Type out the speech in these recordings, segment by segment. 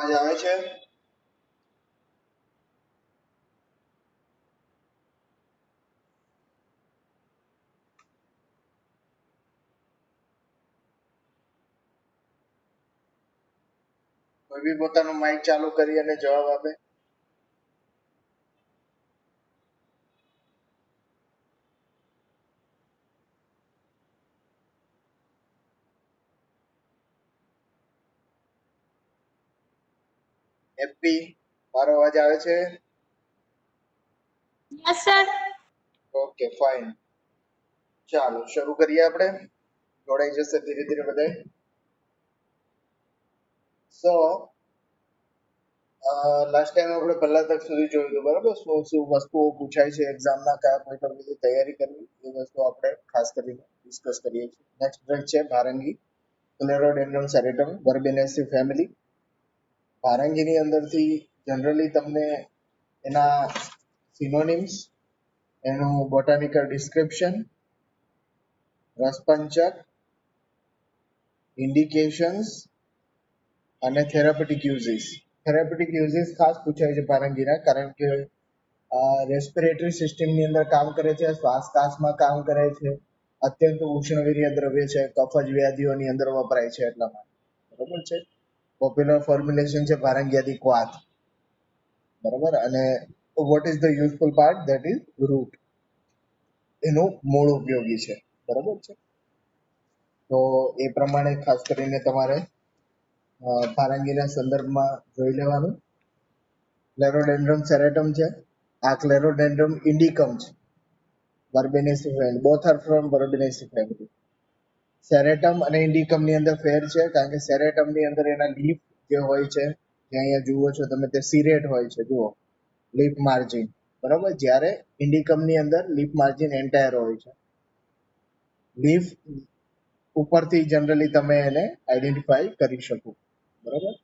અવાજ આવે છે? કોઈ બી પોતાનું માઇક ચાલુ કરી અને જવાબ આપે. એપી, મારો અવાજ આવે છે? Yes sir. ઓકે ફાઇન, ચાલો શરૂ કરીએ. આપણે જોડાઈ જશે ધીરે ધીરે બધાય. સો લાસ્ટ ટાઈમ આપણે પહેલા તક સુધી જોયું હતું, બરાબર? શું શું વસ્તુઓ પૂછાય છે એક્ઝામના, કયા પેપર વિશે તૈયારી કરવી, એ વસ્તુ આપણે ખાસ કરીને ડિસ્કસ કરીએ છીએ. નેક્સ્ટ ડ્રગ છે ભારંગી, ક્લેરોડેન્ડ્રમ સેરેટમ, વર્બેનેસી ફેમિલી. ભારંગીની અંદરથી જનરલી તમને એના સિનોનિમ્સ, એનું બોટાનિકલ ડિસ્ક્રિપ્શન, રસપંચક, ઇન્ડિકેશન્સ અને થેરાપેટિક યુઝિસ. થેરાપેટિક યુઝિસ ખાસ પૂછાય છે ભારંગીના, કારણ કે રેસ્પિરેટરી સિસ્ટમની અંદર કામ કરે છે, શ્વાસકાશમાં કામ કરે છે, અત્યંત ઉષ્ણવીર્ય દ્રવ્ય છે, કફજ વ્યાધિઓની અંદર વપરાય છે, એટલા માટે. બરોબર છે. પોપ્યુલર ફોર્મ્યુલેશન છે ભારંગીયાદી ક્વાથ, બરાબર. અને what is the useful part? That is root, એનું મૂળ ઉપયોગી છે, બરાબર છે. તો એ પ્રમાણે ખાસ કરીને તમારે ભારંગીના સંદર્ભમાં જોઈ લેવાનું. ક્લેરોડેન્ડ્રમ સેરેટમ છે, આ ક્લેરોડેન્ડ્રમ ઇન્ડિકમ છે, Verbenaceae family, both are from Verbenaceae family. Serratum અને ઇન્ડિકમ ની અંદર ફેર છે, કારણ કે સેરેટમ ની અંદર એના લીફ જે હોય છે, જે અહીંયા જુઓ છો તમે, તે સિરેટ હોય છે, જુઓ, લીફ માર્જિન, બરાબર. જ્યારે ઇન્ડિકમ ની અંદર લીફ માર્જિન એન્ટાયર હોય છે. લીફ ઉપરથી જનરલી તમે એને આઈડેન્ટિફાઈ કરી શકો, બરાબર.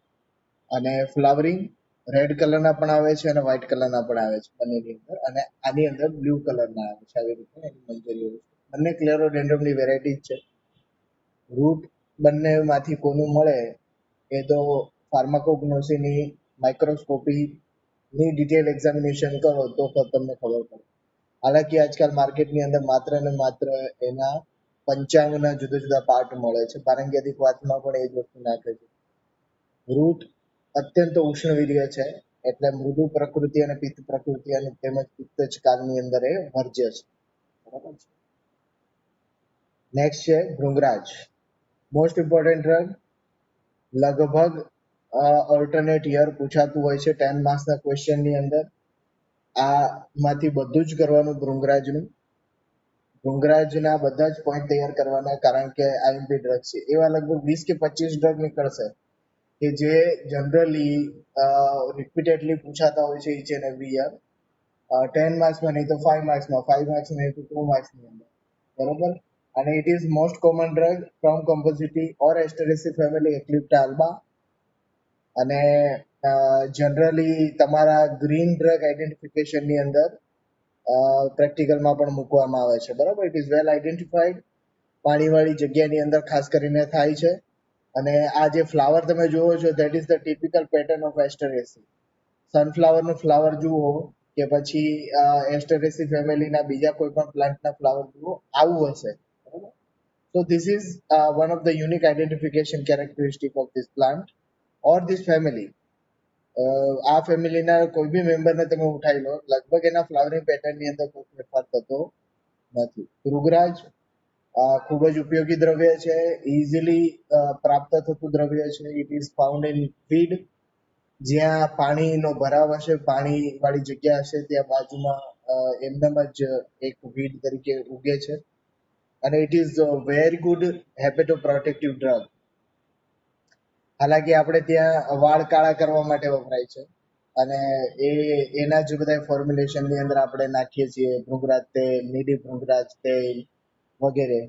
અને ફ્લાવરિંગ રેડ કલરના પણ આવે છે અને વ્હાઇટ કલરના પણ આવે છે બંનેની અંદર, અને આની અંદર બ્લુ કલરના આવે છે. આવી રીતે એની મંજરી હોય છે. બંને ક્લેરોડેન્ડ્રમની વેરાયટી છે. રૂટ બંનેમાંથી કોનું મળે એ તો ફાર્માકોગ્નોસીની માઇક્રોસ્કોપીની ડિટેલ એક્ઝામિનેશન કરો તો તમને ખબર પડે. હાલાકી આજકાલ માર્કેટની અંદર માત્ર ને માત્ર એના પંચાંગના જુદા જુદા પાર્ટ મળે છે. ભારંગીયાદી ક્વાથમાં પણ એ જ વસ્તુ નાખે છે. રૂટ અત્યંત ઉષ્ણવીર્ય છે, એટલે મૃદુ પ્રકૃતિ અને પિત્ત પ્રકૃતિ અને તેમજ પિત્તજકાળની અંદર એ વર્જ્ય છે, બરાબર છે. નેક્સ્ટ છે ભૃંગરાજ, મોસ્ટ ઇમ્પોર્ટન્ટ ડ્રગ. લગભગ ઓલ્ટરનેટ યર પૂછાતું હોય છે 10 માર્ક્સના ક્વેશ્ચનની અંદર. આમાંથી બધું જ કરવાનું ભૃંગરાજનું. ભૃંગરાજના બધા જ પોઈન્ટ તૈયાર કરવાના, કારણ કે આઈએમપી ડ્રગ છે. એવા લગભગ 20 કે 25 ડ્રગ નીકળશે કે જે જનરલી રિપીટેડલી પૂછાતા હોય છે ઈચ એન્ડ એવરી યર. 10 માર્ક્સમાં નહીં તો 5 માર્ક્સમાં, 5 માર્ક્સ નહીં તો 2 માર્ક્સની અંદર, બરોબર. અને it is most common drug from Compositae or Asteraceae family, Eclipta alba. અને જનરલી તમારા ગ્રીન ડ્રગ આઈડેન્ટિફિકેશનની અંદર પ્રેક્ટિકલમાં પણ મૂકવામાં આવે છે, બરાબર. ઇટ ઇઝ વેલ આઈડેન્ટિફાઈડ, પાણીવાળી જગ્યાની અંદર ખાસ કરીને થાય છે. અને આ જે ફ્લાવર તમે જુઓ છો, that is the typical pattern of Asteraceae. સનફ્લાવરનું ફ્લાવર જુઓ કે પછી એસ્ટરેસી ફેમિલીના બીજા કોઈ પણ પ્લાન્ટના ફ્લાવર જુઓ, આવું હશે, બરાબર. So this is one of the unique identification characteristic of this plant or this family. આ ફેમિલીના કોઈ બી મેમ્બરને તમે ઉઠાવી લો, લગભગ એના ફ્લાવરિંગ પેટર્નની અંદર કોઈ ફેરફાર થતો નથી. ભૃગરાજ ખૂબ જ ઉપયોગી દ્રવ્ય છે, ઇઝીલી પ્રાપ્ત થતું દ્રવ્ય છે. It is found in feed, જ્યાં પાણીનો ભરાવ હશે, પાણી વાળી જગ્યા હશે, ત્યાં બાજુમાં એમનેમ જ એક વીડ તરીકે ઉગે છે. અને it is very good hepatoprotective drug. હાલાકી આપણે ત્યાં વાળ કાળા કરવા માટે વપરાય છે, અને એના જ બધા ફોર્મ્યુલેશનની અંદર આપણે નાખીએ છીએ ભૃંગરાજ તેલ, નીડી ભૃંગરાજ તેલ વગેરે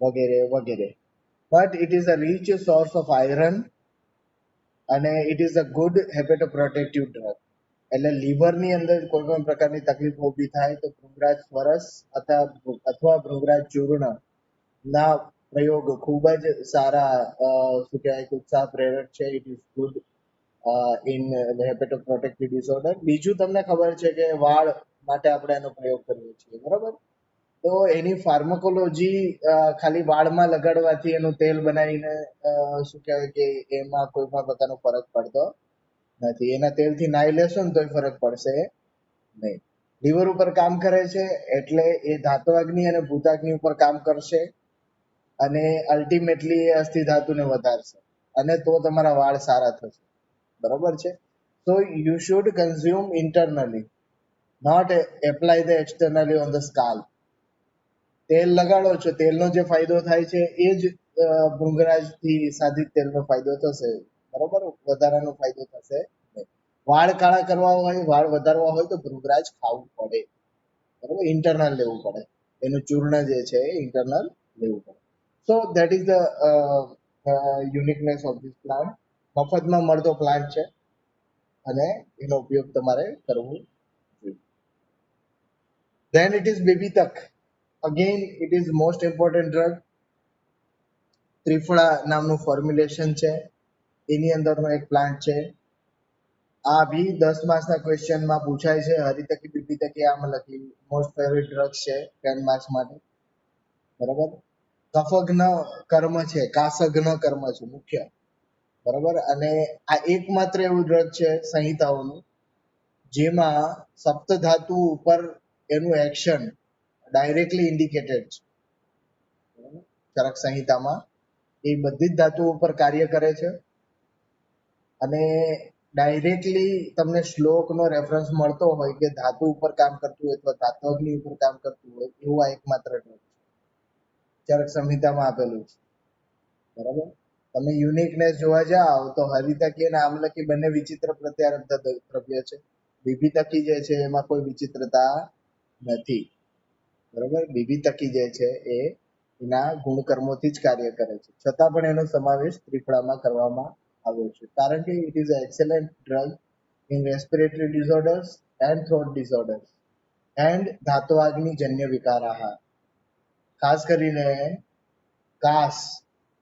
વગેરે વગેરે. But it is a rich source of iron અને it is a good hepatoprotective drug. એટલે લીવરની અંદર કોઈ પણ પ્રકારની તકલીફ ઊભી થાય તો ભૃંગરાજ સ્વરસ અથવા ભૃંગરાજ ચૂર્ણ ના પ્રયોગ ખૂબ જ સારા શું કહેવાય ઉત્સાહ પ્રેરક છે. It is good in hepatoprotective disorder. બીજું તમને ખબર છે કે વાળ માટે આપણે એનો પ્રયોગ કરીએ છીએ, બરાબર? તો એની ફાર્માકોલોજી ખાલી વાળમાં લગાડવાથી એનું તેલ બનાવીને શું કહેવાય કે એમાં કોઈ પણ પ્રકારનો ફરક પડતો નથી. એના તેલથી નાઈ લેશો ને તોય ફરક પડશે નહીં. લીવર ઉપર કામ કરે છે એટલે એ ધાત્વાગ્નિ અને ભૂતાગ્નિ ઉપર કામ કરશે અને અલ્ટિમેટલી એ અસ્થિ ધાતુને વધારશે અને તો તમારા વાળ સારા થશે, બરોબર છે? So you should consume internally, not apply the externally on the scalp. તેલ લગાડો છો, તેલનો જે ફાયદો થાય છે એ જ ભૃંગરાજથી સાધિત તેલનો ફાયદો થશે, બરોબર? વધારાનો ફાયદો થશે નહીં. વાળ કાળા કરવા હોય, વાળ વધારવા હોય તો ભૃંગરાજ ખાવું પડે, બરોબર? ઇન્ટરનલ લેવું પડે, એનું ચૂર્ણ જે છે એ ઇન્ટરનલ લેવું પડે. So that is the uniqueness of this plant. મફતમાં મળતો પ્લાન્ટ છે અને એનો ઉપયોગ તમારે કરવો જોઈએ. Then it is બેબીતક. Again it is most important drug. Triphala નામનું ફોર્મ્યુલેશન છે, એની અંદરનો એક પ્લાન્ટ છે. આ બી 10 માર્ક્સના ક્વેશ્ચનમાં પૂછાય છે. હરિતકી બીબીતકી આમ લખી, મોસ્ટ ફેવરિટ ડ્રગ્સ છે 10 માર્ક્સ માટે, બરાબર? કફગ્ન કર્મ છે, કાસગ્ન કર્મ છે મુખ્ય, બરાબર? અને આ એકમાત્ર એવું ડ્રગ છે સંહિતાઓનું જેમાં સપ્તધાતુ ઉપર એનું એક્શન ડાયરેક્ટલી ઇન્ડિકેટેડ છે. ચરક સંહિતામાં એ બધી જ ધાતુઓ ઉપર કાર્ય કરે છે અને ડાયરેક્ટલી તમને શ્લોકનો રેફરન્સ મળતો હોય કે ધાતુ ઉપર કામ કરતું હોય અથવા ધાત્વગ્નિ ઉપર કામ કરતું હોય એવું આ એકમાત્ર ડ્રગ છે, ચરક સંહિતામાં આપેલું છે, બરાબર? તમે યુનિકનેસ જોવા જાઓ તો હરિતકી અને આમલકી બંને વિચિત્ર પ્રત્યારોપ દ્રવ્ય છે. બીબીતકી જે છે એમાં કોઈ વિચિત્રતા નથી, બરાબર? બીબીતકી જે છે એ એના ગુણકર્મોથી જ કાર્ય કરે છે, છતાં પણ એનો સમાવેશ ત્રિફળામાં કરવામાં આવ્યો છે કારણ કે it is excellent drug in respiratory disorders and throat disorders and ધાત્વાગ્નિજન્ય વિકારાહ. ખાસ કરીને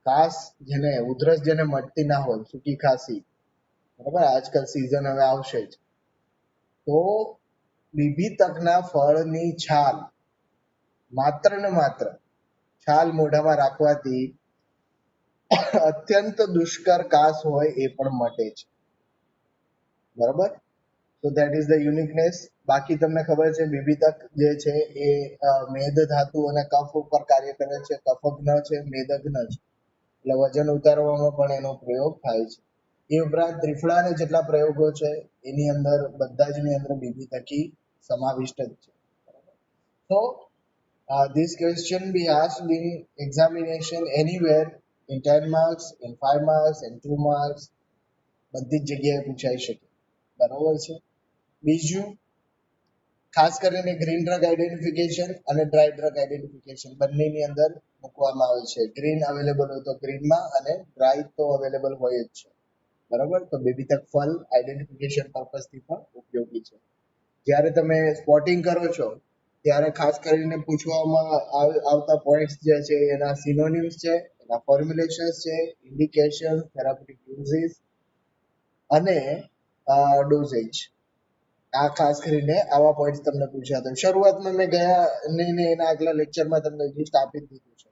કાસ જેને ઉધરસ જેને મટતી ના હોય, સૂકી ખાંસી, બરાબર? આજકાલ સિઝન હવે આવશે જ, તો બીબીતકના ફળની છાલ, માત્ર ને માત્ર છાલ મોઢામાં રાખવાથી અત્યંત દુષ્કર કાસ હોય એ પણ મટે છે, બરાબર? તો દેટ ઇઝ ધ યુનિકનેસ. બાકી તમને ખબર છે બીબીતક જે છે એ મેદ ધાતુ અને કફ ઉપર કાર્ય કરે છે, કફગ્ન છે, મેદગ્ન છે, એટલે વજન ઉતારવામાં પણ એનો પ્રયોગ થાય છે. એ ઉપરાંત ત્રિફળાને જેટલા પ્રયોગો છે એની અંદર બધા જ ની અંદર બીબીતકી સમાવિષ્ટ જ છે. So this question be asked in examination anywhere in 10 marks, in 5 marks, in 2 marks, બધી જ જગ્યાએ પૂછાઈ શકે, બરાબર છે? બીજું ખાસ કરીને ગ્રીન ડ્રગ આઈડેન્ટિફિકેશન અને ડ્રાય ડ્રગ આઈડેન્ટિફિકેશન બંનેની અંદર મૂકવામાં આવે છે. ગ્રીન અવેલેબલ હોય તો ગ્રીનમાં અને ડ્રાય તો અવેલેબલ હોય જ છે, બરાબર? તો બેબીતક ફલ આઈડેન્ટિફિકેશન પર્પઝથી પણ ઉપયોગી છે. જ્યારે તમે સ્પોટિંગ કરો છો ત્યારે ખાસ કરીને પૂછવામાં આવતા પોઈન્ટ્સ જે છે એના સિનોનિમ્સ છે, એના ફોર્મ્યુલેશન્સ છે, ઇન્ડિકેશન, થેરાપ્યુટિક યુઝિસ અને ડોઝેજ. આ ખાસ કરીને આવા પોઈન્ટ્સ તમને પૂછ્યા હતા. શરૂઆતમાં મેં ગયા ને એના આગલા લેક્ચરમાં તમને લિસ્ટ આપી દીધું છે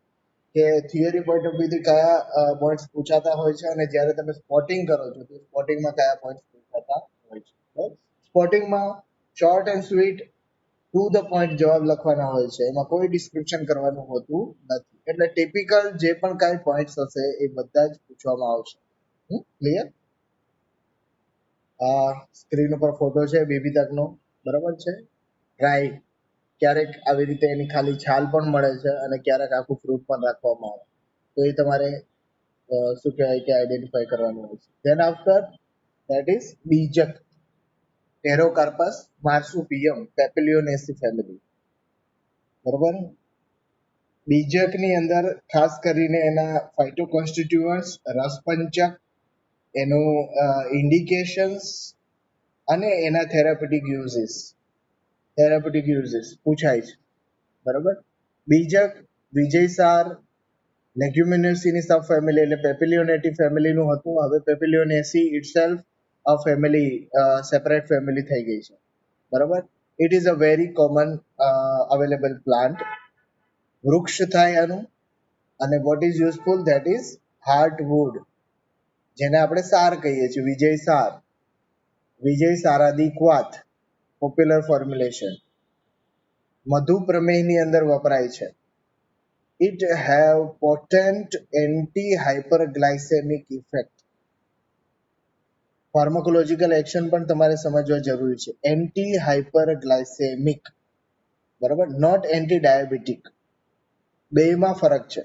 કે થિયરી પોઈન્ટ ઓફ વ્યૂથી કયા પોઈન્ટ્સ પૂછાતા હોય છે અને જ્યારે તમે સ્પોટિંગ કરો છો તો સ્પોટિંગમાં કયા પોઈન્ટ્સ પૂછાતા હોય છે. સ્પોટિંગમાં short and sweet to the point જવાબ લખવાના હોય છે, એમાં કોઈ ડિસ્ક્રિપ્શન કરવાનું હોતું નથી. એટલે ટિપિકલ જે પણ કાંઈ પોઈન્ટ્સ હશે એ બધા જ પૂછવામાં આવશે. ક્લિયર? સ્ક્રીન ઉપર ફોટો છે બીબીતકનો, બરાબર છે? રાઈટ. ક્યારેક આવી રીતે એની ખાલી છાલ પણ મળે છે અને ક્યારેક આખું ફ્રૂટ પણ રાખવામાં આવે, તો એ તમારે શું કહેવાય કે આઈડેન્ટિફાઈ કરવાનું હોય છે. ધેન આફ્ટર દેટ ઇઝ બીજક, ટેરોકાર્પસ માર્સુપિયમ પેપિલિયોનેસી ફેમિલી, બરાબર? બીજકની અંદર ખાસ કરીને એના ફાઇટોકોન્સ્ટિટ્યુઅન્ટ્સ, રસપંચક, એનું ઇન્ડિકેશન્સ અને એના થેરાપ્યુટિક યુઝિસ પૂછાય છે, બરાબર? બીજક વિજયસાર લેગ્યુમિનેસીની સબ ફેમિલી એટલે પેપિલિયોનેટી ફેમિલીનું હતું. હવે Papilionaceae itself a family separate family થઈ ગઈ છે, બરાબર. It is a very common available plant. વૃક્ષ થાય આનું. અને what is useful, that is heartwood, જેને આપણે સાર કહીએ છીએ, વિજય સાર, વિજય સારાદી ક્વાથ, પોપ્યુલર ફોર્મ્યુલેશન. મધુ પ્રમેયની અંદર વપરાય છે. It have potent anti hyperglycemic effect. Pharmacological action પણ તમારે સમજવા જરૂરી છે. એન્ટી હાઇપરગ્લાયસેમિક, બરાબર, નોટ એન્ટી ડાયાબિટીક. બેમાં ફરક છે.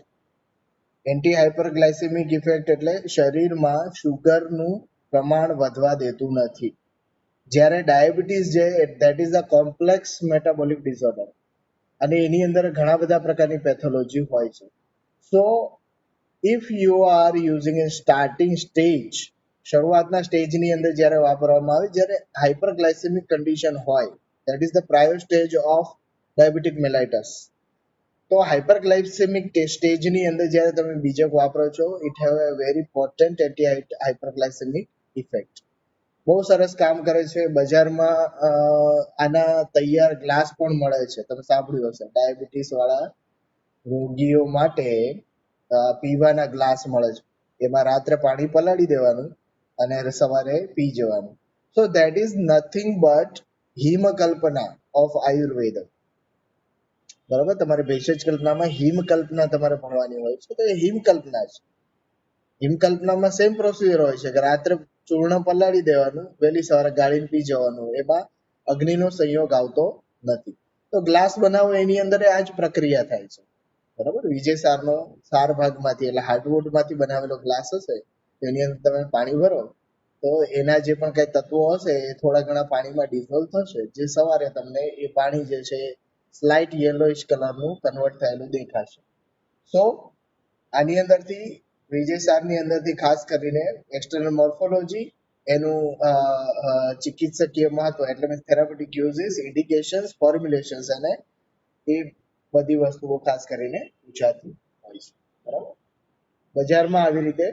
એન્ટી હાઇપરગ્લાયસેમિક ઇફેક્ટ એટલે શરીરમાં શુગરનું પ્રમાણ વધવા દેતું નથી. જ્યારે ડાયાબિટીસ છે that is a complex metabolic disorder, અને એની અંદર ઘણા બધા પ્રકારની પેથોલોજી હોય છે. So if you are using in starting stage, શરૂઆતના સ્ટેજની અંદર જ્યારે વાપરવામાં આવે, જ્યારે હાઇપરગ્લાયસેમિક કન્ડિશન હોય, that is the prior stage of diabetic mellitus. તો હાઇપરગ્લાયસેમિક સ્ટેજની અંદર જ્યારે તમે બીજક વાપરો છો, it have a very potent anti hyperglycemic effect. બહુ સરસ કામ કરે છે. બજારમાં આના તૈયાર ગ્લાસ પણ મળે છે, તમે સાંભળ્યું હશે. ડાયાબિટીસ વાળા રોગીઓ માટે પીવાના ગ્લાસ મળે છે. એમાં રાત્રે પાણી પલાળી દેવાનું અને સવારે પી જવાનું. So that is nothing but હિમકલ્પના ઓફ આયુર્વેદ. બરાબર, તમારે ભેષજ કલ્પનામાં હિમકલ્પના તમારે ભણવાની હોય છે, તો એ હિમકલ્પના છે. હિમકલ્પનામાં સેમ પ્રોસિજર હોય છે કે રાત્રે ચૂર્ણ પલાળી દેવાનું, વહેલી સવારે ગાળીને પી જવાનું. એમાં અગ્નિનો સંયોગ આવતો નથી. તો ગ્લાસ બનાવો એની અંદર આ જ પ્રક્રિયા થાય છે, બરાબર. વિજય સારનો સાર ભાગમાંથી એટલે હાર્ડવુડમાંથી બનાવેલો ગ્લાસ હશે, એની અંદર તમે પાણી ભરો તો એના જે પણ કઈ તત્વો હશે એ થોડા ઘણા પાણીમાં ડિઝોલ્વ થશે, જે સવારે તમને એ પાણી જે છે સ્લાઇટ યેલોઇશ કલરનું કન્વર્ટ થયેલું દેખાશે. સો આની અંદરથી વિજય સારની અંદરથી ખાસ કરીને એક્સટર્નલ મોર્ફોલોજી, એનું ચિકિત્સકીય મહત્વ એટલે થેરાપ્યુટિક યુઝિસ, ઇન્ડિકેશન્સ, ફોર્મ્યુલેશન્સ, અને એ બધી વસ્તુઓ ખાસ કરીને પૂછાતી હોય છે, બરાબર. બજારમાં આવી રીતે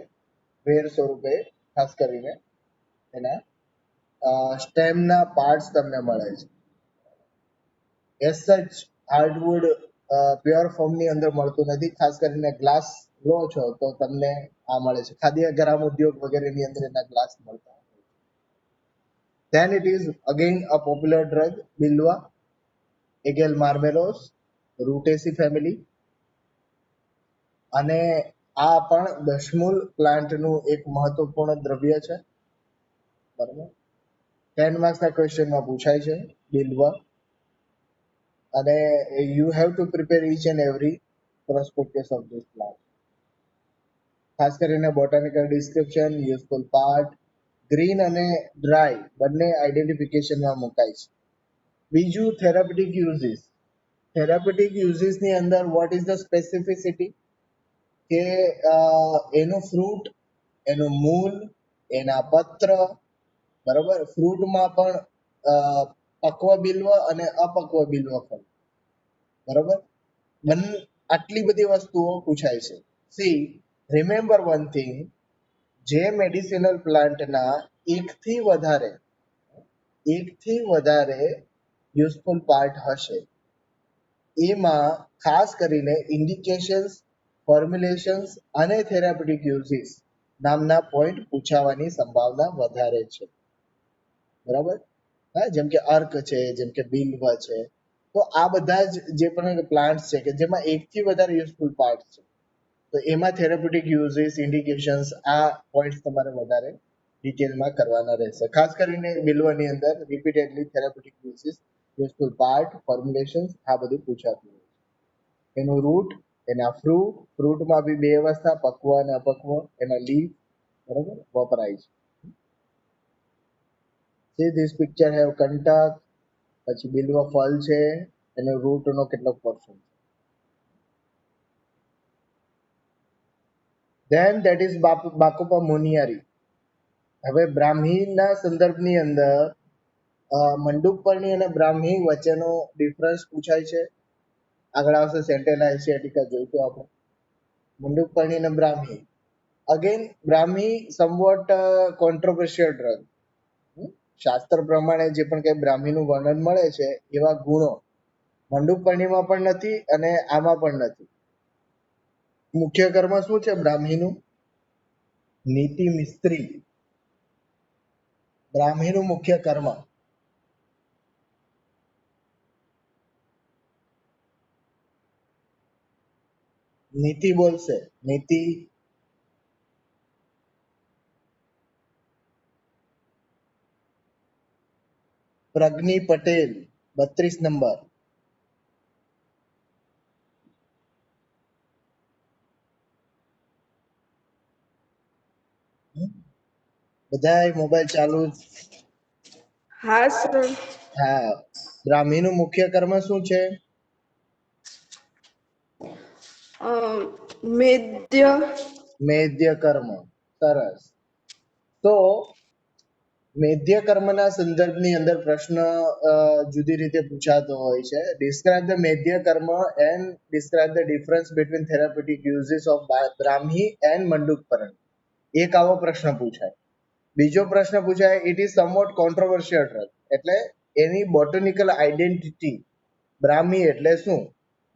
વેર સ્વરૂપે ખાસ કરીને એના સ્ટેમના પાર્ટ્સ તમને મળે છે. એઝ સચ હાર્ડવુડ પ્યોર ફોર્મની અંદર મળતું નથી. ખાસ કરીને ગ્લાસ લો છો તો તમને આ મળે છે. ખાદ્ય ગ્રામ ઉદ્યોગ વગેરેની અંદર એના ગ્લાસ મળતા. Then it is again a popular drug, Bilwa, Aegal marmelos, Rutaceae family. અને આ પણ દશમૂળ પ્લાન્ટનું એક મહત્વપૂર્ણ દ્રવ્ય છે, બરાબર. 10 માર્ક્સના ક્વેશ્ચનમાં પૂછાય છે બિલ્વા. અને you have to prepare each and every prospectus of this plant. ખાસ કરીને botanical description, useful part, green અને ડ્રાય બંને આઈડેન્ટિફિકેશનમાં મુકાય છે. બીજું થેરાપ્યુટિક યુઝિસ. થેરાપ્યુટિક યુઝિસની અંદર વોટ ઇઝ ધ સ્પેસિફિસિટી, કે એનું ફ્રૂટ, એનું મૂળ, એના પત્ર, બરાબર. ફ્રૂટમાં પણ પક્વ બિલ્વ અને અપક્વ બિલ્વ ફળ, બરાબર. આટલી બધી વસ્તુઓ પૂછાય છે. સી, રિમેમ્બર વન થિંગ, જે મેડિસિનલ પ્લાન્ટના એકથી વધારે યુઝફુલ પાર્ટ હશે, એમાં ખાસ કરીને ઇન્ડિકેશન્સ, ફોર્મ્યુલેશન્સ અને થેરાપ્યુટિક યુઝિસ નામના પોઈન્ટ પૂછાવાની સંભાવના વધારે છે, બરાબર. હા, જેમ કે અર્ક છે, જેમ કે બિલ્વ છે, તો આ બધા જ જે પણ પ્લાન્ટ્સ છે કે જેમાં એકથી વધારે યુઝફુલ પાર્ટ છે, તો એમાં થેરાપ્યુટિક યુઝિસ, ઇન્ડિકેશન્સ, આ પોઈન્ટ્સ તમારે વધારે ડિટેલમાં કરવાના રહેશે. ખાસ કરીને બિલ્વની અંદર repeatedly therapeutic uses, useful part, formulations, આ બધું પૂછાતું હોય છે. એનું રૂટ, એના ફ્રૂટ, ફ્રૂટમાં બી બે અવસ્થા, પક્વ અને અપક્વ, એના લીફ, બરાબર, વપરાય છે. See this picture have કંટક, પછી બિલ્વ ફળ છે, એનો રૂટનો કેટલોક પોર્શન. Then that is બાકોપા મોનિયારી. હવે બ્રાહ્મીના સંદર્ભની અંદર મંડુકપર્ણી અને બ્રાહ્મી વચ્ચેનો ડિફરન્સ પૂછાય છે. આગળ આવશે સેન્ટેલા એશિયાટિકા, જોઈશું આપણે. મંડુકપર્ણી અને Brahmi. Again Brahmi somewhat controversial drug. શાસ્ત્ર પ્રમાણે જે પણ કઈ બ્રાહ્મીનું વર્ણન મળે છે એવા ગુણો મંડુકપર્ણીમાં પણ નથી અને આમાં પણ નથી. મુખ્ય કર્મ શું છે બ્રાહ્મીનું? નીતિ મિસ્ત્રી. બ્રાહ્મીનું મુખ્ય કર્મ નીતિ બોલશે. નીતિ પ્રજ્ઞી પટેલ 32 નંબર. બધાય મોબાઈલ ચાલુ? હા સર. હા. બ્રાહ્મીનું મુખ્ય કર્મ શું છે? મેદ્ય. મેદ્ય કર્મ. સરસ. તો મેદ્ય કર્મના સંદર્ભની અંદર પ્રશ્ન જુદી રીતે પૂછાતો હોય છે. ડિસ્ક્રાઇબ ધ મેદ્ય કર્મ and describe the difference between therapeutic uses of Brahmi and Mandukparna. એક આવો પ્રશ્ન પૂછાય. બીજો પ્રશ્ન પૂછાય it is somewhat controversial drug, એટલે એની બોટનિકલ આઈડેન્ટિટી બ્રાહ્મી એટલે શું?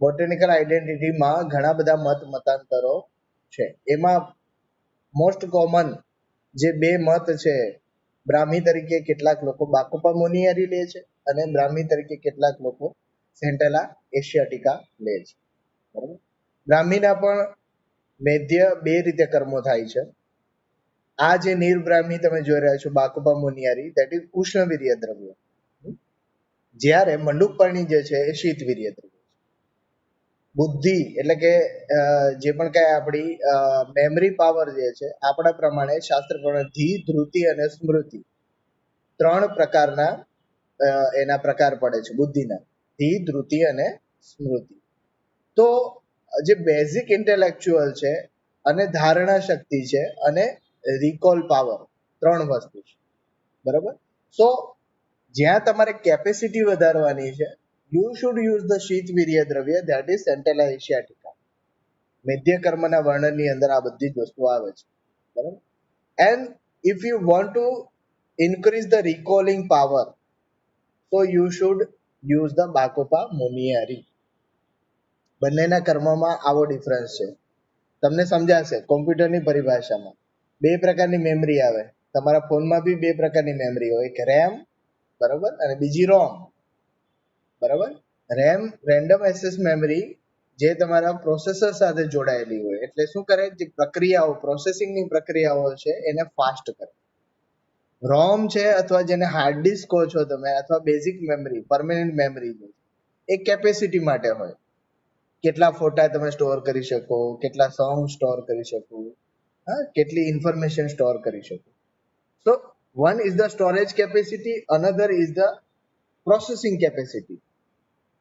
બોટનિકલ આઈડેન્ટિટીમાં ઘણા બધા મત મતાંતરો છે. એમાં મોસ્ટ કોમન જે બે મત છે, બ્રાહ્મી તરીકે કેટલાક લોકો બાકોપા મોનિયારી લે છે અને બ્રાહ્મી તરીકે કેટલાક લોકો સેન્ટેલા એશિયાટિકા લે છે. બરાબર. બ્રાહ્મીના પણ મેદ્ય બે રીતે કર્મો થાય છે. આ જે નિર્બ્રાહ્મી તમે જોઈ રહ્યા છો બાકોપા મોનિયારી, ધેટ ઇઝ ઉષ્ણવીર્ય દ્રવ્ય. જ્યારે મંડુકપર્ણી જે છે એ શીતવીર્ય દ્રવ્ય. બુદ્ધિ એટલે કે જે પણ કઈ આપણી મેમરી પાવર જે છે આપણા પ્રમાણે શાસ્ત્ર પ્રમાણે ધી, ધ્રુતિ અને સ્મૃતિ ત્રણ પ્રકારના એના પ્રકાર પડે છે બુદ્ધિના. ધી, ધ્રુતિ અને સ્મૃતિ. તો જે બેઝિક ઇન્ટેલેક્ચ્યુઅલ છે અને ધારણા શક્તિ છે અને રિકોલ પાવર, ત્રણ વસ્તુ છે. બરાબર. સો જ્યાં તમારે કેપેસિટી વધારવાની છે, you should use the શીતવીર્ય દ્રવ્ય, that is centella asiatica. મેદ્ય કર્મના વર્ણનની અંદર આ બધી જ વસ્તુ આવે છે. બરાબર. and if you want to increase the recalling power, so you should use the બાકોપા મોનિયારી. બંનેના કર્મમાં આવો ડિફરન્સ છે. તમને સમજાશે કોમ્પ્યુટરની પરિભાષામાં. બે પ્રકારની મેમરી આવે. તમારા ફોનમાં બી બે પ્રકારની મેમરી હોય, એક રેમ, બરાબર, અને બીજી રોમ. બરાબર. રેમ રેન્ડમ એક્સેસ મેમરી જે તમારા પ્રોસેસર સાથે જોડાયેલી હોય, એટલે શું કરે, જે પ્રક્રિયાઓ પ્રોસેસિંગની પ્રક્રિયાઓ છે એને ફાસ્ટ કરે. રોમ છે અથવા જેને હાર્ડ ડિસ્ક કહો છો તમે, અથવા બેઝિક મેમરી, પરમેનન્ટ મેમરી, એ કેપેસિટી માટે હોય. કેટલા ફોટા તમે સ્ટોર કરી શકો, કેટલા સોંગ સ્ટોર કરી શકો, હા, કેટલી ઇન્ફોર્મેશન સ્ટોર કરી શકો. સો one is the storage capacity, another is the processing capacity.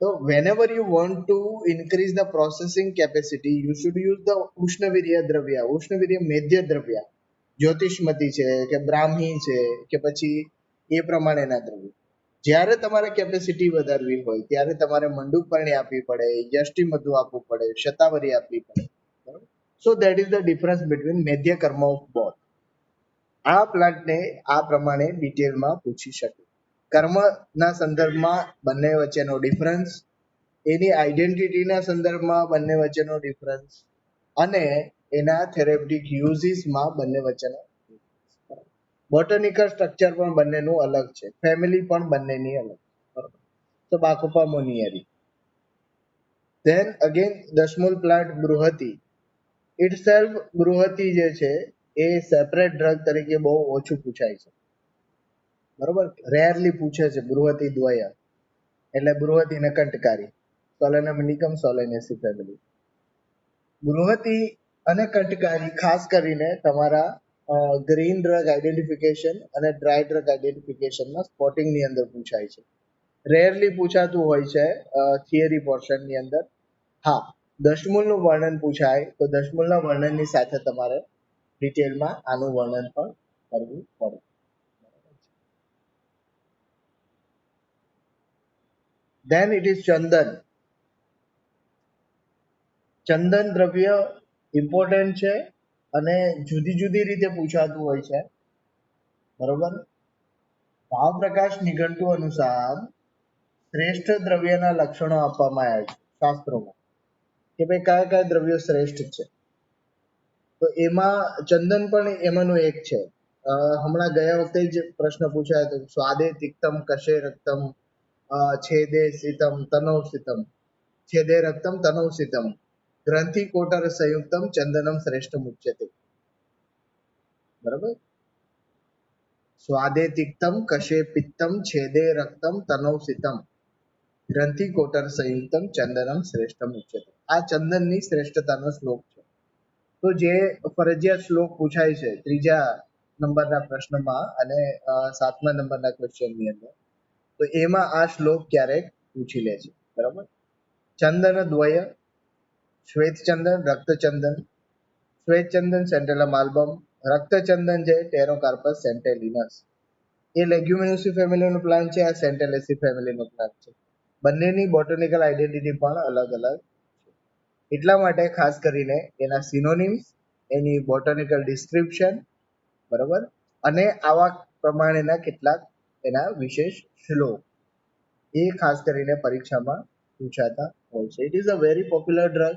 So whenever you want to increase the processing capacity, you should use the ઉષ્ણવીર્ય દ્રવ્ય. ઉષ્ણવીર્ય મેદ્ય દ્રવ્ય જ્યોતિષમતી છે કે બ્રાહ્મી છે કે પછી એ પ્રમાણેના દ્રવ્ય. જ્યારે તમારે કેપેસિટી વધારવી હોય ત્યારે તમારે મંડુકપર્ણી આપવી પડે, યષ્ટિમધુ આપવું પડે, શતાવરી આપવી પડે. So that is the difference between મેદ્ય કર્મ ઓફ બોથ. આ પ્લાન્ટને આ પ્રમાણે ડિટેલમાં પૂછી શકે. કર્મના સંદર્ભમાં બંને વચ્ચેનો ડિફરન્સ, એની આઈડેન્ટિટીના સંદર્ભમાં બંને વચ્ચેનો ડિફરન્સ, અને એના થેરેપ્યુટિક યુઝીસમાં બંને વચ્ચેનો. બોટનિકલ સ્ટ્રક્ચર પણ બંનેનું અલગ છે, ફેમિલી પણ બંનેની અલગ. તો બાકોપા મોનિયારી. ધેન અગેન દશમૂલ પ્લાન્ટ બૃહતિ. ઇટસેલ્ફ બૃહતિ જે છે એ સેપરેટ ડ્રગ તરીકે બહુ ઓછું પૂછાય છે. બરોબર. રેરલી પૂછે છે બૃહતિ દ્વય, એટલે બૃહતિ ને કંટકારી, સોલેનમ નિકમ સોલેનેસી ફેમિલી. બૃહતિ અને કંટકારી ખાસ કરીને તમારા ગ્રીન ડ્રગ આઈડેન્ટિફિકેશન અને ડ્રાય ડ્રગ આઈડેન્ટિફિકેશનમાં સ્પોટિંગની અંદર પૂછાય છે. રેરલી પૂછાતું હોય છે થિયરી પોર્શનની અંદર. હા, દશમૂલનું વર્ણન પૂછાય તો દશમૂલના વર્ણનની સાથે તમારે ડિટેલમાં આનું વર્ણન પણ કરવું પડે. ધેન ઇટ ઇઝ ચંદન. ચંદન દ્રવ્ય ઇમ્પોર્ટન્ટ છે અને જુદી જુદી રીતે પૂછાતું હોય છે. બરોબર. ભાવપ્રકાશ નિઘંટુ અનુસાર શ્રેષ્ઠ દ્રવ્યના લક્ષણો આપવામાં આવ્યા છે શાસ્ત્રોમાં કે ભાઈ કયા કયા દ્રવ્યો શ્રેષ્ઠ છે. તો એમાં ચંદન પણ એમાંનું એક છે. હમણાં ગયા વખતે જ પ્રશ્ન પૂછાયો હતો, સ્વાદે તિક્તમ કશે રક્તમ છેદે શીતમ તનૌ શીતમ, છેદે રક્તમ તનૌ શીતમ, ગ્રંથિ કોટર સંયુક્તમ ચંદનમ શ્રેષ્ઠ મુચ્યતે. બરાબર, સ્વાદે તિક્તમ કશે પિત્તમ છેદે રક્તમ તનૌ શીતમ, ગ્રંથિ કોટર સંયુક્તમ ચંદનમ શ્રેષ્ઠમ ઉચ્યતે. આ ચંદનની શ્રેષ્ઠતાનો શ્લોક છે. તો જે ફરજિયાત શ્લોક પૂછાય છે ત્રીજા નંબરના પ્રશ્નમાં અને 7મા નંબરના ક્વેશ્ચનની અંદર, તો એમાં આ શ્લોક ક્યારેક પૂછી લે છે. બરાબર, ચંદન દ્વય, શ્વેતચંદન રક્તચંદન, શ્વેતચંદન સેન્ટેલમ આલ્બમ, રક્તચંદન છે ટેરોકાર્પસ સેન્ટેલિનસ. એ લેગ્યુમિનોસી ફેમિલીનો પ્લાન્ટ છે, આ સેન્ટેલેસી ફેમિલીનો પ્લાન્ટ છે. બંનેની બોટનિકલ આઈડેન્ટિટી પણ અલગ અલગ છે. એટલા માટે ખાસ કરીને એના સિનોનિમ્સ, એની બોટનિકલ ડિસ્ક્રિપ્શન, બરાબર, અને આવા પ્રમાણેના કેટલાક એના વિશેષ શ્લોક એ ખાસ કરીને પરીક્ષામાં પૂછાતા હોય છે. It is a very popular drug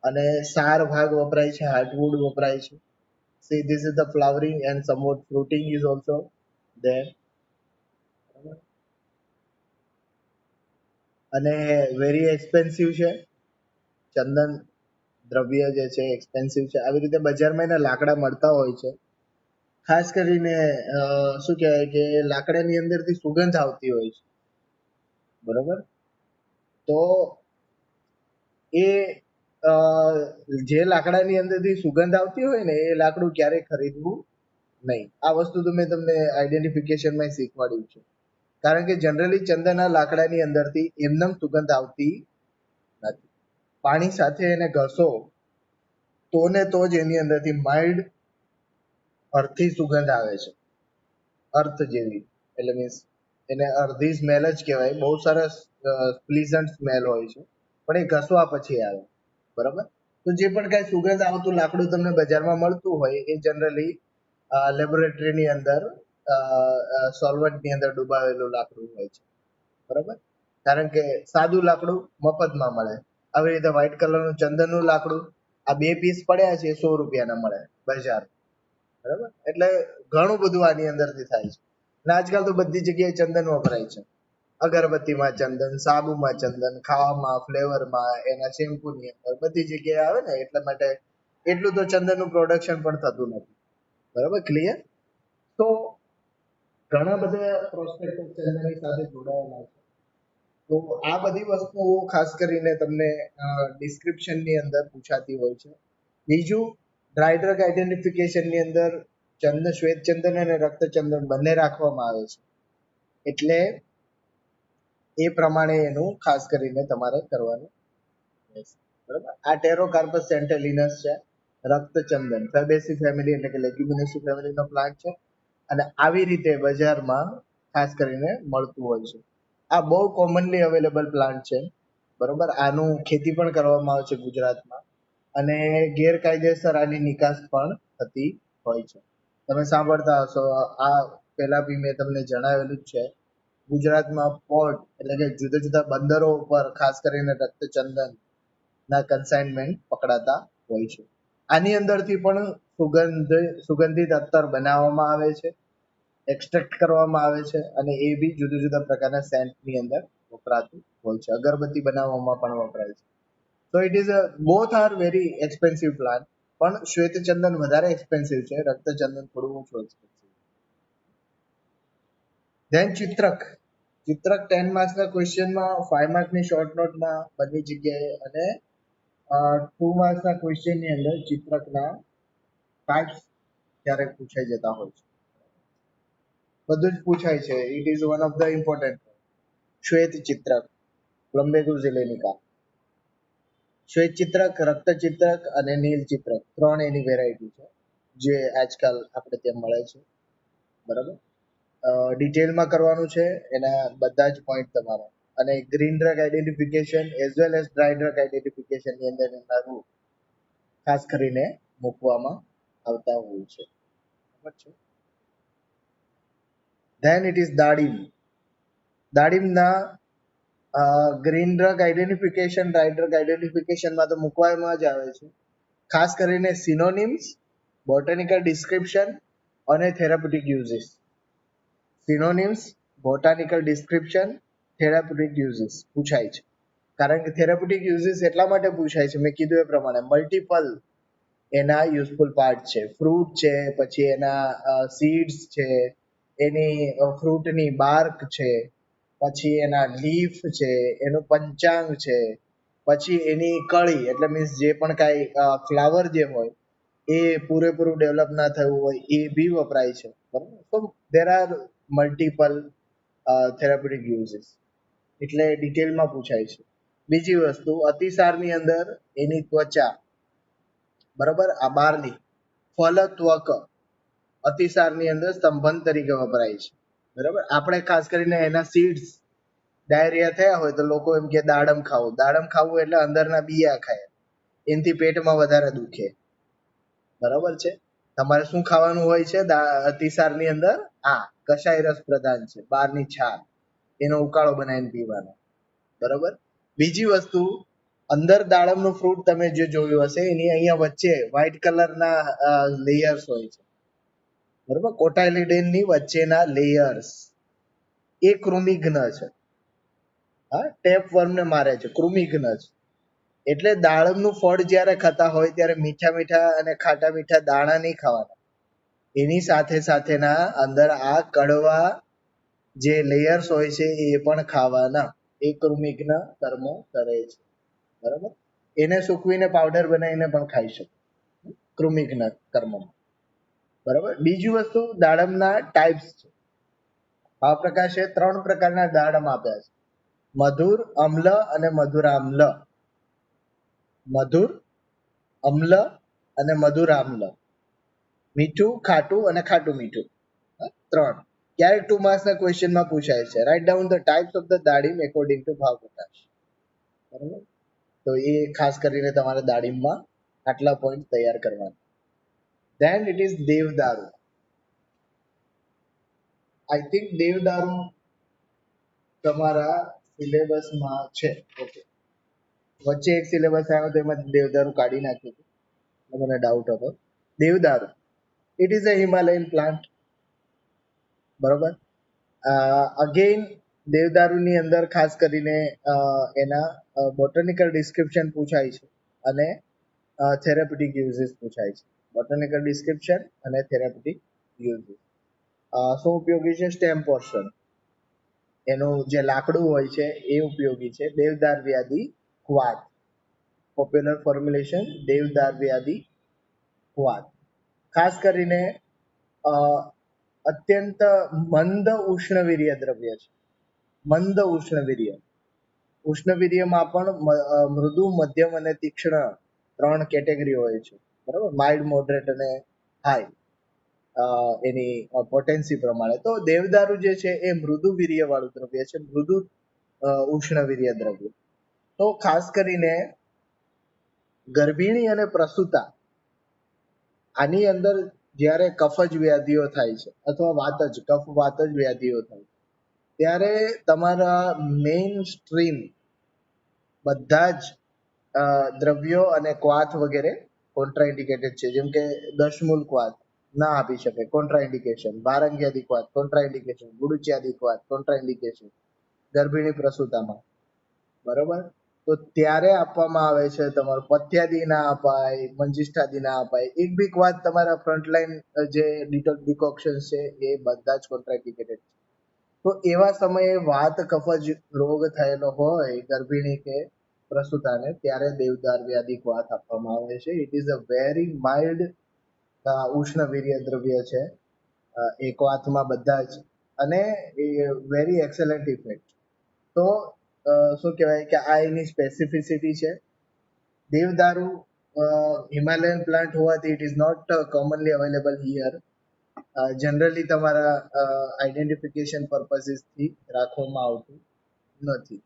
અને સાર ભાગ વપરાય છે, હાર્ટવુડ વપરાય છે. See, this is the flowering and somewhat fruiting is also there. અને વેરી એક્સપેન્સિવ છે ચંદન દ્રવ્ય જે છે, એક્સપેન્સિવ છે. આવી રીતે બજારમાં એના લાકડા મળતા હોય છે. ખાસ કરીને શું કહેવાય કે લાકડાની અંદરથી સુગંધ આવતી હોય છે. બરોબર, તો એ જે લાકડાની અંદરથી સુગંધ આવતી હોય ને એ લાકડું ક્યારેય ખરીદવું નહીં. આ વસ્તુ તો મેં તમને આઈડેન્ટિફિકેશનમાં શીખવાડ્યું છે. કારણ કે જનરલી ચંદનના લાકડાની અંદરથી એમનેમ સુગંધ આવતી નથી. પાણી સાથે એને ઘસો તો ને તો જ એની અંદરથી માઇલ્ડ અર્થી સુગંધ આવે છે, અર્થ જેવી, એટલે મીન્સ એને અડધી સ્મેલ જ કહેવાય. બહુ સરસ પ્લીઝન્ટ સ્મેલ હોય છે, પણ એ ઘસવા પછી આવે. બરાબર, તો જે પણ કાંઈ સુગંધ આવતું લાકડું તમને બજારમાં મળતું હોય એ જનરલી લેબોરેટરીની અંદર સોલ્વન્ટની અંદર ડુબાવેલું લાકડું હોય છે. બરાબર, કારણ કે સાદું લાકડું મફતમાં મળે. આવી રીતે વ્હાઇટ કલરનું ચંદનનું લાકડું આ 2 પીસ પડ્યા છે 100 રૂપિયાના મળે બજાર. બરાબર, એટલે ઘણું બધું આની અંદરથી થાય છે. અને આજકાલ તો બધી જગ્યાએ ચંદન વપરાય છે. અગરબત્તીમાં ચંદન, સાબુમાં ચંદન, ખાવામાં, ફ્લેવરમાં, એના શેમ્પૂની અંદર બધી જગ્યાએ આવે ને, એટલા માટે એટલું તો ચંદનનું પ્રોડક્શન પણ થતું નથી. બરાબર, ક્લિયર? તો ઘણા બધા પ્રોસ્પેક્ટ ચંદનની સાથે જોડાયેલા છે. તો આ બધી વસ્તુઓ ખાસ કરીને તમને ડિસ્ક્રિપ્શનની અંદર પૂછાતી હોય છે. બીજું, ડ્રાય ડ્રગ આઈડેન્ટિફિકેશનની અંદર ચંદન, શ્વેતચંદન અને રક્તચંદન બંને રાખવામાં આવે છે. એટલે એ પ્રમાણે એનું ખાસ કરીને તમારે કરવાનું રહેશે. બરાબર, આ ટેરોકાર્પસ સેન્ટેલિનસ છે, રક્તચંદન ફેબેસી ફેમિલી એટલે કે લેગ્યુમિનેસી ફેમિલીનો પ્લાન્ટ છે અને આવી રીતે બજારમાં ખાસ કરીને મળતું હોય છે. આ બહુ કોમનલી અવેલેબલ પ્લાન્ટ છે. બરોબર, આનું ખેતી પણ કરવામાં આવે છે ગુજરાતમાં અને ગેરકાયદેસર આની નિકાસ પણ થતી હોય છે. તમે સાંભળતા હશો, આ પહેલા બી મેં તમને જણાવેલું જ છે, ગુજરાતમાં પોર્ટ એટલે કે જુદા જુદા બંદરો ઉપર ખાસ કરીને રક્તચંદન ના કન્સાઇનમેન્ટ પકડાતા હોય છે. આની અંદરથી પણ સુગંધિત અત્તર બનાવવામાં આવે છે, એક્સટ્રેક્ટ કરવામાં આવે છે અને એ બી જુદા જુદા પ્રકારના સેન્ટની અંદર વપરાતું હોય છે. અગરબત્તી બનાવવામાં પણ વપરાય છે. So it is a both are very expensive plant, પણ શ્વેતચંદન વધારે એક્સપેન્સિવ છે, રક્તચંદન થોડું ઓછું એક્સપેન્સિવ. ધેન ચિત્રક. ચિત્રક 10 માર્ક્સના ક્વેશ્ચનમાં, 5 માર્ક્સની શોર્ટ નોટમાં બધી જગ્યાએ અને 2 માર્ક્સના ક્વેશ્ચનની અંદર ચિત્રકના ટાઈપ્સ ક્યારેક પૂછાઈ જતા હોય છે. બધું જ પૂછાય છે. It is one of the important. શ્વેત ચિત્રક, પ્લમ્બેગુસ ઇલેનિકા. શ્વેત ચિત્રક, રક્ત ચિત્રક અને નીલ ચિત્રક, 3 એની વેરાયટી છે જે આજકાલ આપણે ત્યાં મળે છે. બરાબર, ડિટેલમાં કરવાનું છે એના બધા જ પોઈન્ટ તમારા. અને green drug identification as well as dry drug identification ની અંદર એના રૂટ ખાસ કરીને મૂકવામાં આવતા હોય છે. બરાબર છે. ધેન ઇટ ઇઝ દાડીમ. દાડીમના green drug identification, right drug આઈડેન્ટિફિકેશનમાં તો મૂકવામાં જ આવે છે. ખાસ કરીને સિનોનિમ્સ, બોટાનિકલ ડિસ્ક્રિપ્શન અને therapeutic uses. Synonyms, botanical description, therapeutic uses પૂછાય છે. કારણ કે થેરાપ્યુટિક યુઝિસ એટલા માટે પૂછાય છે, મેં કીધું એ પ્રમાણે મલ્ટિપલ એના યુઝફુલ પાર્ટ છે. ફ્રૂટ છે, પછી એના સીડ્સ છે, એની ફ્રૂટની બાર્ક છે, પછી એના લીફ છે, એનું પંચાંગ છે, પછી એની કળી એટલે મીન્સ જે પણ કાંઈ ફ્લાવર જે હોય એ પૂરેપૂરું ડેવલપ ના થયું હોય એ બી વપરાય છે. બરાબર, તો there are multiple therapeutic uses, એટલે ડિટેલમાં પૂછાય છે. બીજી વસ્તુ, અતિસારની અંદર એની ત્વચા, બરાબર, આ બહારની ફલત્વક અતિસારની અંદર સ્તંભન તરીકે વપરાય છે. બરાબર, આપણે ખાસ કરીને એના સીડ્સ ડાયરિયા થયા હોય તો લોકો એમ કે દાડમ ખાવું. દાડમ ખાવું એટલે અંદરના બિયા ખાય, એનાથી પેટમાં વધારે દુખે. બરાબર છે, તમારે શું ખાવાનું હોય છે અતિસારની અંદર? આ કષાય રસ પ્રધાન છે, બહારની છાલ, એનો ઉકાળો બનાવીને પીવાનો. બરાબર. બીજી વસ્તુ, અંદર દાડમનું ફ્રૂટ તમે જે જોયું હશે એની અહીંયા વચ્ચે વ્હાઇટ કલરના લેયર્સ હોય છે. બરાબર, કોટાઇલિડેનની વચ્ચેના લેયર્સ એ કૃમિઘ્ન છે. હા, ટેપ વર્મને મારે છે, કૃમિઘ્ન છે. એટલે દાડમનું ફળ જ્યારે ખાતા હોય ત્યારે મીઠા મીઠા અને ખાટા મીઠા દાણા નહીં ખાવાના, એની સાથે સાથેના અંદર આ કડવા જે લેયર્સ હોય છે એ પણ ખાવાના. એ કૃમિઘ્ન કર્મ કરે છે. બરાબર, એને સૂકવીને પાવડર બનાવીને પણ ખાઈ શકો કૃમિઘ્ન કર્મમાં. બરાબર. બીજી વસ્તુ, દાડમના ટાઈપ્સ છે. આ પ્રકાશે 3 પ્રકારના દાડમ આપ્યા છે: મધુર, અમ્લ અને મધુરામ્લ. મધુર, અમ્લ અને મધુરામ્લ. મીઠું, ખાટું અને ખાટું મીઠું. 3. ક્યારેક 2 માર્ક્સના ક્વેશ્ચનમાં પૂછાય છે. Write down the types of the દાડીમ એકોર્ડિંગ ટુ ભાવ પ્રકાશ. બરાબર, તો એ ખાસ કરીને તમારે દાડીમમાં આટલા પોઈન્ટ તૈયાર કરવાના. ધેન ઇટ ઇઝ દેવદારુ. આઈ થિંક દેવદારુ તમારા સિલેબસમાં છે. ઓકે, વચ્ચે એક સિલેબસ આવ્યો તો એમાં દેવદારુ કાઢી નાખ્યું હતું, મને ડાઉટ હતો. દેવદારુ, it is a Himalayan plant. બરોબર. અગેન દેવદારુની અંદર ખાસ કરીને એના બોટનિકલ ડિસ્ક્રિપ્શન પૂછાય છે અને થેરાપ્યુટિક યુઝિસ પૂછાય છે. બોટનિકલ ડિસ્ક્રિપ્શન અને થેરાપ્યુટિક યુઝિસ. શું ઉપયોગી છે? સ્ટેમ પોર્શન, એનું જે લાકડું હોય છે એ ઉપયોગી છે. દેવદાર વ્યાધિ ક્વાથ, પોપ્યુલર ફોર્મ્યુલેશન દેવદાર વ્યાધિ ક્વાથ. ખાસ કરીને અત્યંત મંદ ઉષ્ણવીર્ય દ્રવ્ય છે. મંદ ઉષ્ણવીર્ય. ઉષ્ણવીર્યમાં પણ મૃદુ, મધ્યમ અને તીક્ષ્ણ 3 કેટેગરી હોય છે. બરાબર, માઇલ્ડ, મોડરેટ અને હાઈ એની પોટેન્સી પ્રમાણે. તો દેવદારુ જે છે એ મૃદુ વીર્ય વાળું દ્રવ્ય છે, મૃદુ ઉષ્ણવીર્ય દ્રવ્ય. તો ખાસ કરીને ગર્ભિણી અને પ્રસૂતા, આની અંદર જ્યારે કફજ વ્યાધિઓ થાય છે અથવા વાતજ, કફ વાતજ વ્યાધિઓ થાય ત્યારે તમારા મેઇન સ્ટ્રીમ બધા જ દ્રવ્યો અને ક્વાથ વગેરે કોન્ટ્રાઇન્ડિકેટેડ છે. જેમ કે દશમૂલ ક્વાથ ના આપી શકે, કોન્ટ્રાઇન્ડિકેશન. ભારંગ્યાદી ક્વાથ કોન્ટ્રાઇન્ડિકેશન. ગુડુચ્યાદી ક્વાથ કોન્ટ્રાઇન્ડિકેશન ગર્ભિણી પ્રસૂતામાં. બરોબર, તો ત્યારે આપવામાં આવે છે. તમારું પથ્યાદી ના અપાય, મંજિષ્ઠાદી ના અપાય. એક બી ક્વાથ તમારા ફ્રન્ટલાઈન જે ડિકોક્શન છે એ બધા જ કોન્ટ્રાઇન્ડિકેટેડ છે. તો એવા સમયે વાત કફજ રોગ થયેલો હોય ગર્ભિણી કે પ્રસૂતાને ત્યારે દેવદાર વ્યાધિ ક્વાથ આપવામાં આવે છે. It is a very mild ઉષ્ણવીર્ય દ્રવ્ય છે એ ક્વાથમાં બધા જ, અને એ વેરી એક્સેલન્ટ ઇફેક્ટ. તો શું કહેવાય કે આ એની સ્પેસિફિસિટી છે. દેવદારુ હિમાલયન પ્લાન્ટ હોવાથી it is not commonly available here. Generally તમારા આઈડેન્ટિફિકેશન પર્પઝીસથી રાખવામાં આવતું નથી.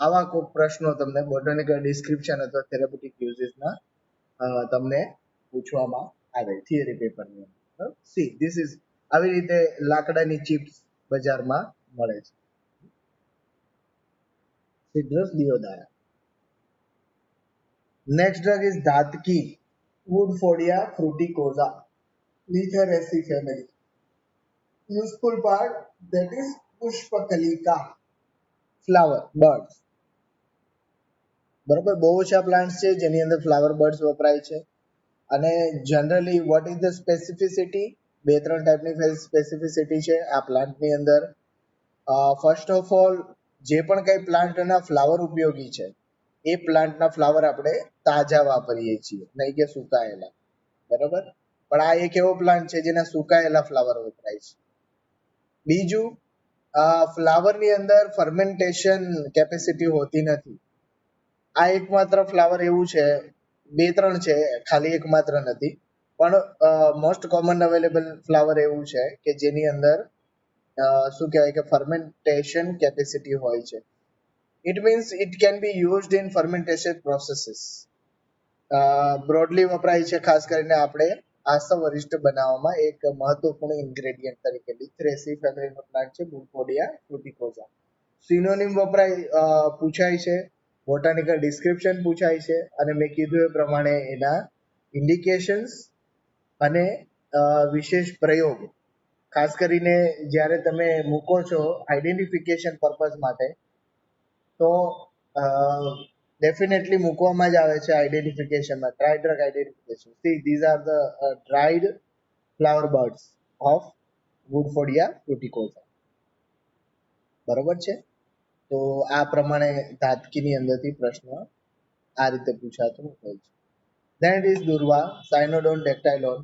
આવા કોઈ પ્રશ્નો તમને બોટનિકલ ડિસ્ક્રિપ્શન અથવા થેરાપ્યુટિક યુઝિસના તમને પૂછવામાં આવે થિયરી પેપરની અંદર. સી ધીસ ઇઝ આવી રીતે લાકડાની ચિપ્સ બજારમાં મળે છે. Citrus દિયોદારા. Next drug is Dhatki, Woodfordia fruticosa, Litheraceae family. Useful part, that is Pushpakalika, flower birds. બરોબર, બહુ ઓછા પ્લાન્ટ્સ છે જેની અંદર ફ્લાવર બર્ડ્સ વપરાય છે. અને જનરલી વોટ ઇઝ ધ સ્પેસિફિસિટી? બે ત્રણ ટાઈપની સ્પેસિફિસિટી છે આ પ્લાન્ટની અંદર. ફર્સ્ટ ઓફ ઓલ, જે પણ કઈ પ્લાન્ટના ફ્લાવર ઉપયોગી છે એ પ્લાન્ટના ફ્લાવર આપણે તાજા વાપરીએ છીએ, નહીં કે સુકાયેલા. બરોબર, પણ આ એક એવો પ્લાન્ટ છે જેના સુકાયેલા ફ્લાવર વપરાય છે. બીજું, ફ્લાવરની અંદર ફર્મેન્ટેશન કેપેસિટી હોતી નથી. આ એકમાત્ર ફ્લાવર એવું છે, બે ત્રણ છે, ખાલી એકમાત્ર નથી, પણ મોસ્ટ કોમન અવેલેબલ ફ્લાવર એવું છે કે જેની અંદર શું કહેવાય કે ફર્મેન્ટેશન કેપેસિટી હોય છે. It means it can be used in fermentation processes. Broadly વપરાય છે ખાસ કરીને આપણે આસ્તવરિષ્ઠ બનાવવામાં એક મહત્વપૂર્ણ ઇન્ગ્રેડિયન્ટ તરીકે. લિથરેસી ફેમિલીનો પ્લાન્ટ છે, બુલ્ફોડિયા ફ્રુટિકોઝા. સિનોનિમ વપરાય પૂછાય છે, બોટાનિકલ ડિસ્ક્રિપ્શન પૂછાય છે, અને મેં કીધું એ પ્રમાણે એના ઇન્ડિકેશન્સ અને વિશેષ પ્રયોગ, ખાસ કરીને જ્યારે તમે મૂકો છો આઈડેન્ટિફિકેશન પર્પઝ માટે, તો ડેફિનેટલી મૂકવામાં જ આવે છે આઈડેન્ટિફિકેશનમાં, dry drug identification. See these are the dried flower buds of Woodfordia fruticosa. બરોબર છે, તો આ પ્રમાણે ધાતકીની અંદરથી પ્રશ્ન આ રીતે પૂછાતો હોય છે. ધેન ઇટ ઇઝ દુર્વા, સાયનોડોન ડેક્ટાઇલોન.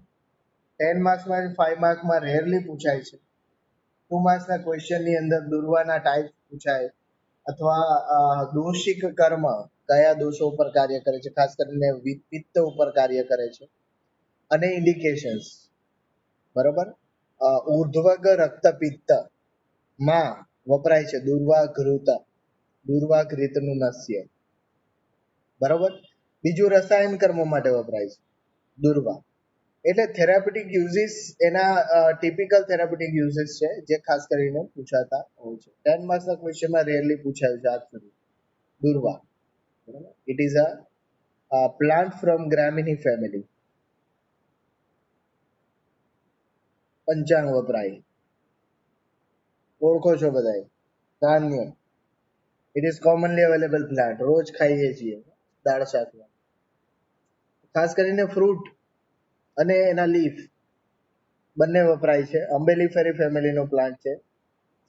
10 માર્ક્સમાં 5 માર્ક્સમાં રેરલી પૂછાય છે. 2 માર્ક્સના ક્વેશ્ચનની અંદર દુર્વાના ટાઈપ પૂછાય, અથવા દોષિક કર્મ કયા દોષો ઉપર કાર્ય કરે છે, ખાસ કરીને પિત્ત ઉપર કાર્ય કરે છે, અને ઇન્ડિકેશન્સ. બરોબર, ઉર્ધ્વગ રક્તપિત્ત માં વપરાય છે દુર્વા ઘૃત, દુર્વા ઘૃતનું નસ્ય. બરોબર, બીજું રસાયણ કર્મ માટે વપરાય છે દુર્વા. એટલે થેરાપ્યુટિક યુઝિસ એના ટિપિકલ થેરાપ્યુટિક યુઝિસ છે જે ખાસ કરીને પૂછાતા હોય છે. 10 માર્ક્સના ક્વેશ્ચનમાં રેરલી પૂછાયું છે આજ સુધી દુર્વા. બરાબર, it is a plant from Gramineae family. પંચાંગ વપરાય, ઓળખો છો બધાય. ધાન્ય, it is commonly available plant, રોજ ખાઈએ છીએ દાળ શાકમાં. ખાસ કરીને ફ્રૂટ અને એના લીફ બંને વપરાય છે. અમ્બેલીફેરી ફેમિલીનો પ્લાન્ટ છે.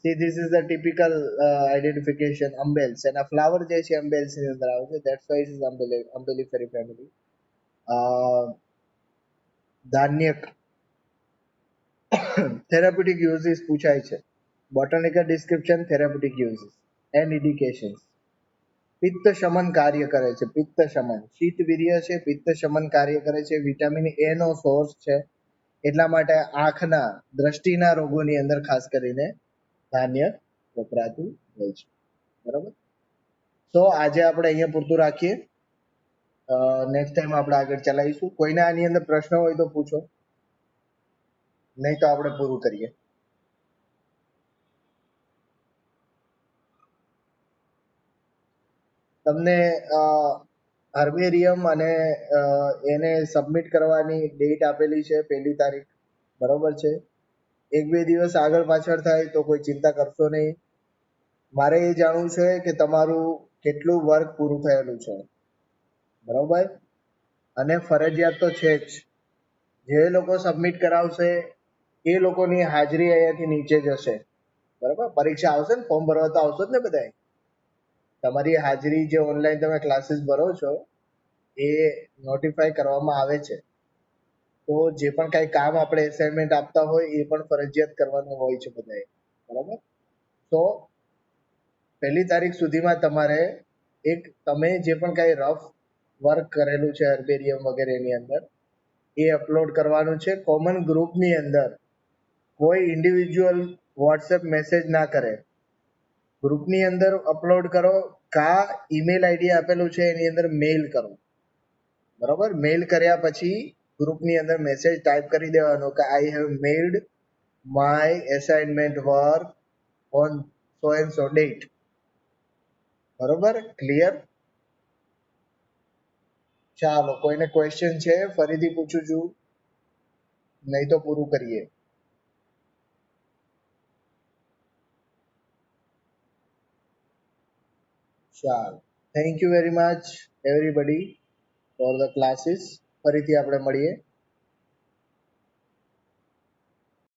See this is the typical identification. Umbels, એના ફ્લાવર જે છે અંબેલ્સ ની અંદર આવે છે, that's why it is Umbelliferae family. ધાન્યક, થેરાપ્યુટિક યુઝિસ પૂછાય છે. Botanical description, therapeutic uses and indications. પિત્ત શમન કાર્ય કરે છે, પિત્ત શમન, શીત વીર્ય છે, પિત્ત શમન કાર્ય કરે છે, વિટામિન એ નો સોર્સ છે, એટલા માટે આંખના દ્રષ્ટિના રોગોની અંદર ખાસ કરીને ધાન્ય વપરાતું હોય છે. બરાબર, તો આજે આપણે અહીંયા પૂરતું રાખીએ. નેક્સ્ટ ટાઈમ આપણે આગળ ચલાવીશું. કોઈને આની અંદર પ્રશ્ન હોય તો પૂછો, નહીં તો આપણે પૂરું કરીએ. તમને હર્બેરિયમ અને એને સબમિટ કરવાની ડેટ આપેલી છે 1 તારીખ. બરોબર છે, 1-2 દિવસ આગળ પાછળ થાય તો કોઈ ચિંતા કરશો નહીં. મારે એ જાણવું છે કે તમારું કેટલું વર્ક પૂરું થયેલું છે. બરોબર, અને ફરજિયાત તો છે જ, જે લોકો સબમિટ કરાવશે એ લોકોની હાજરી અહીંયાથી નીચે જશે. બરાબર, પરીક્ષા આવશે ને, ફોર્મ ભરવા તો આવશો જ ને બધાય. તમારી હાજરી જે ઓનલાઈન તમે ક્લાસીસ ભરો છો એ નોટિફાઈ કરવામાં આવે છે. તો જે પણ કાંઈ કામ આપણે એસાઇનમેન્ટ આપતા હોય એ પણ ફરજિયાત કરવાનું હોય છે બધાએ. બરાબર, તો 1 તારીખ સુધીમાં તમારે તમે જે પણ કાંઈ રફ વર્ક કરેલું છે હર્બેરિયમ વગેરેની અંદર એ અપલોડ કરવાનું છે. કોમન ગ્રુપની અંદર કોઈ ઇન્ડિવિજ્યુઅલ વોટ્સએપ મેસેજ ના કરે, ગ્રુપની અંદર અપલોડ કરો. કા ઈમેલ આઈડી આપેલું છે એની અંદર મેઇલ કરો. બરોબર, મેઇલ કર્યા પછી ગ્રુપની અંદર મેસેજ ટાઈપ કરી દેવાનો કે I have mailed my assignment work on so and so date. બરોબર, ક્લિયર? ચાલો, કોઈને ક્વેશ્ચન છે? ફરીથી પૂછું છું, નહીં તો પૂરું કરીએ. ચાલો, thank you very much everybody for the classes. ફરીથી આપણે મળીએ.